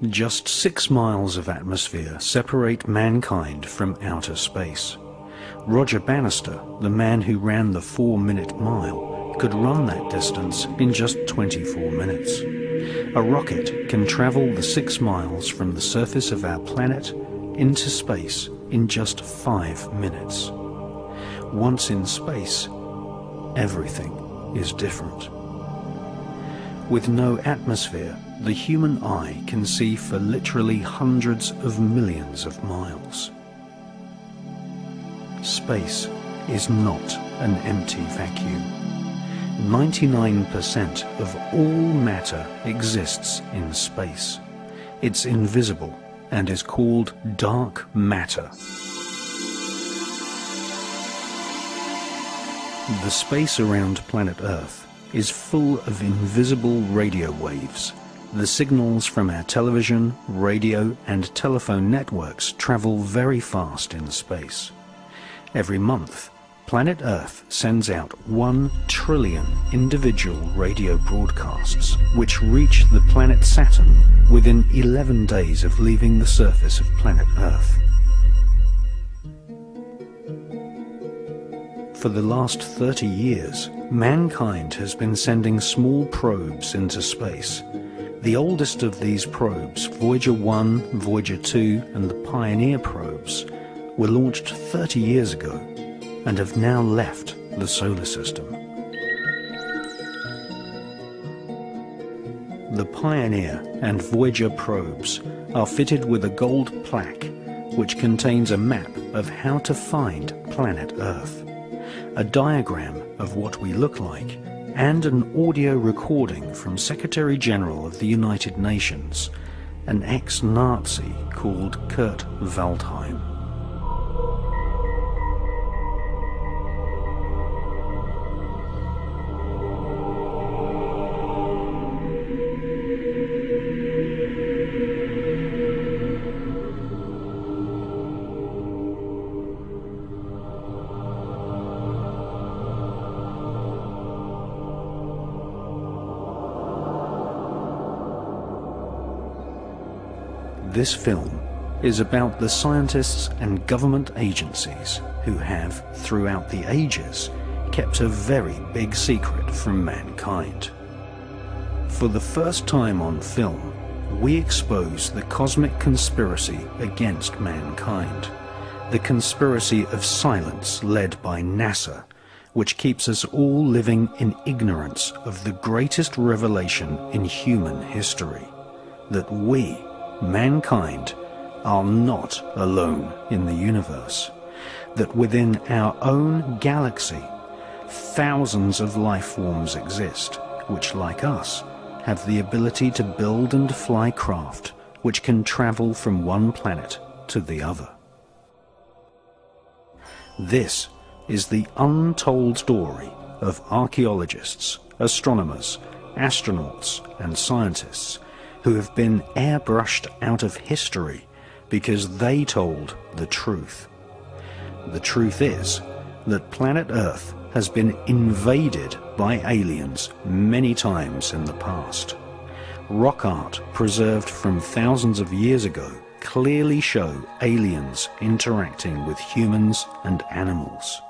Just 6 miles of atmosphere separate mankind from outer space. Roger Bannister, the man who ran the 4-minute mile, could run that distance in just 24 minutes. A rocket can travel the 6 miles from the surface of our planet into space in just 5 minutes. Once in space, everything is different. With no atmosphere, the human eye can see for literally hundreds of millions of miles. Space is not an empty vacuum. 99% of all matter exists in space. It's invisible and is called dark matter. The space around planet Earth is full of invisible radio waves. The signals from our television, radio and telephone networks travel very fast in space. Every month, planet Earth sends out 1 trillion individual radio broadcasts, which reach the planet Saturn within 11 days of leaving the surface of planet Earth. For the last 30 years, mankind has been sending small probes into space. The oldest of these probes, Voyager 1, Voyager 2 and the Pioneer probes, were launched 30 years ago and have now left the solar system. The Pioneer and Voyager probes are fitted with a gold plaque which contains a map of how to find planet Earth, a diagram of what we look like, and an audio recording from Secretary General of the United Nations, an ex-Nazi called Kurt Waldheim. This film is about the scientists and government agencies who have, throughout the ages, kept a very big secret from mankind. For the first time on film, we expose the cosmic conspiracy against mankind, the conspiracy of silence led by NASA, which keeps us all living in ignorance of the greatest revelation in human history, that we, mankind, are not alone in the universe, that within our own galaxy, thousands of life forms exist, which, like us, have the ability to build and fly craft which can travel from one planet to the other. This is the untold story of archaeologists, astronomers, astronauts, and scientists who have been airbrushed out of history because they told the truth. The truth is that planet Earth has been invaded by aliens many times in the past. Rock art preserved from thousands of years ago clearly show aliens interacting with humans and animals.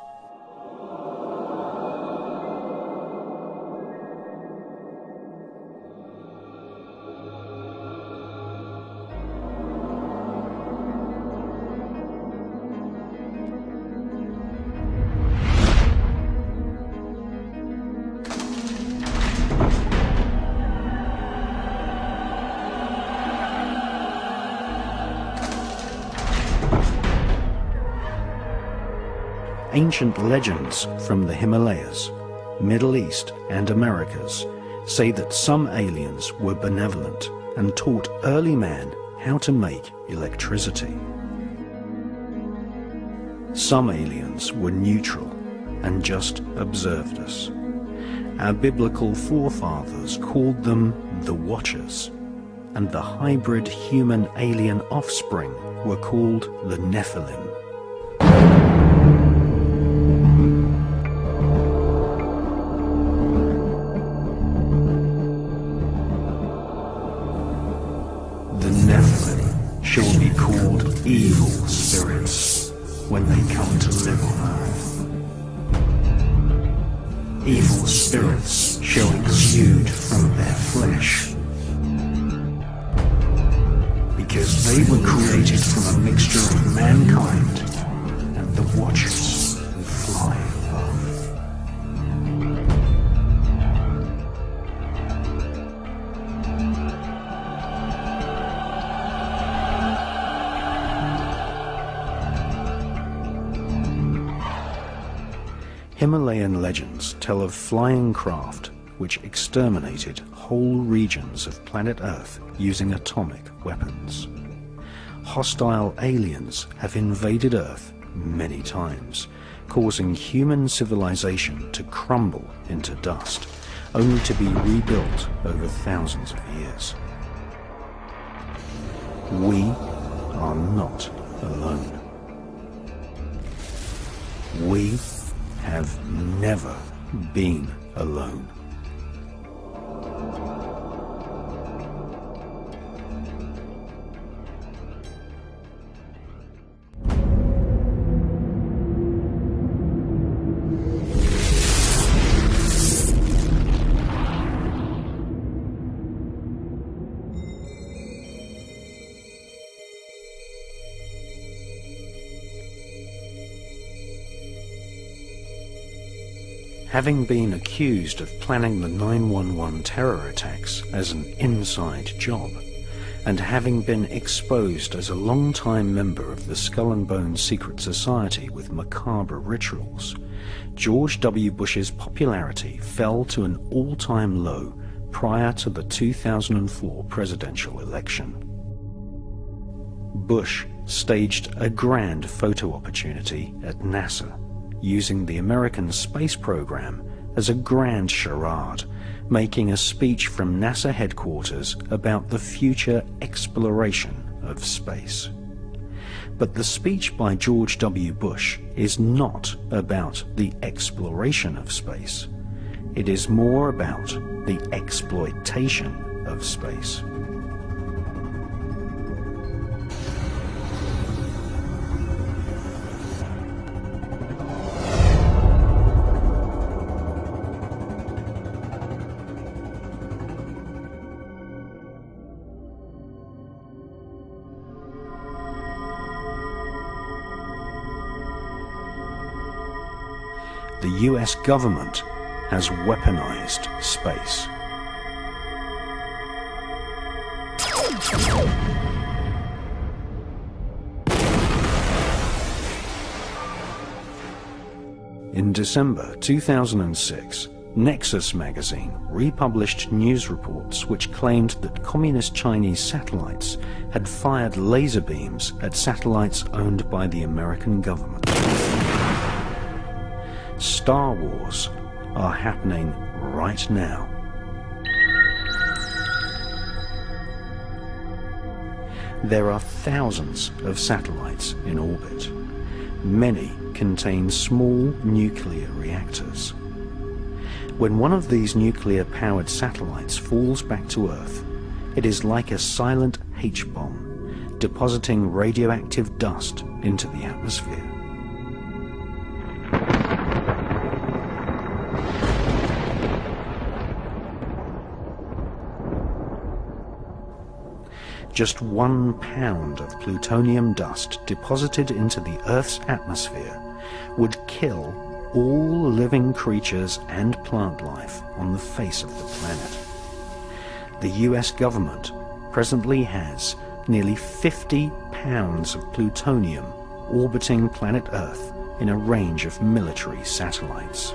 Ancient legends from the Himalayas, Middle East and Americas say that some aliens were benevolent and taught early man how to make electricity. Some aliens were neutral and just observed us. Our biblical forefathers called them the Watchers, and the hybrid human-alien offspring were called the Nephilim. The shall be called evil spirits when they come to live on earth. Evil spirits shall exude from their flesh, because they were created from a mixture of mankind and the watchers who fly above. Himalayan legends tell of flying craft which exterminated whole regions of planet Earth using atomic weapons. Hostile aliens have invaded Earth many times, causing human civilization to crumble into dust, only to be rebuilt over thousands of years. We are not alone. We have never been alone. Having been accused of planning the 9/11 terror attacks as an inside job, and having been exposed as a long-time member of the Skull and Bones secret society with macabre rituals, George W. Bush's popularity fell to an all-time low prior to the 2004 presidential election. Bush staged a grand photo opportunity at NASA, using the American space program as a grand charade, making a speech from NASA headquarters about the future exploration of space. But the speech by George W. Bush is not about the exploration of space. It is more about the exploitation of space. The US government has weaponized space. In December 2006, Nexus magazine republished news reports which claimed that communist Chinese satellites had fired laser beams at satellites owned by the American government. Star Wars are happening right now. There are thousands of satellites in orbit. Many contain small nuclear reactors. When one of these nuclear-powered satellites falls back to Earth, it is like a silent H-bomb, depositing radioactive dust into the atmosphere. Just 1 pound of plutonium dust deposited into the Earth's atmosphere would kill all living creatures and plant life on the face of the planet. The US government presently has nearly 50 pounds of plutonium orbiting planet Earth in a range of military satellites.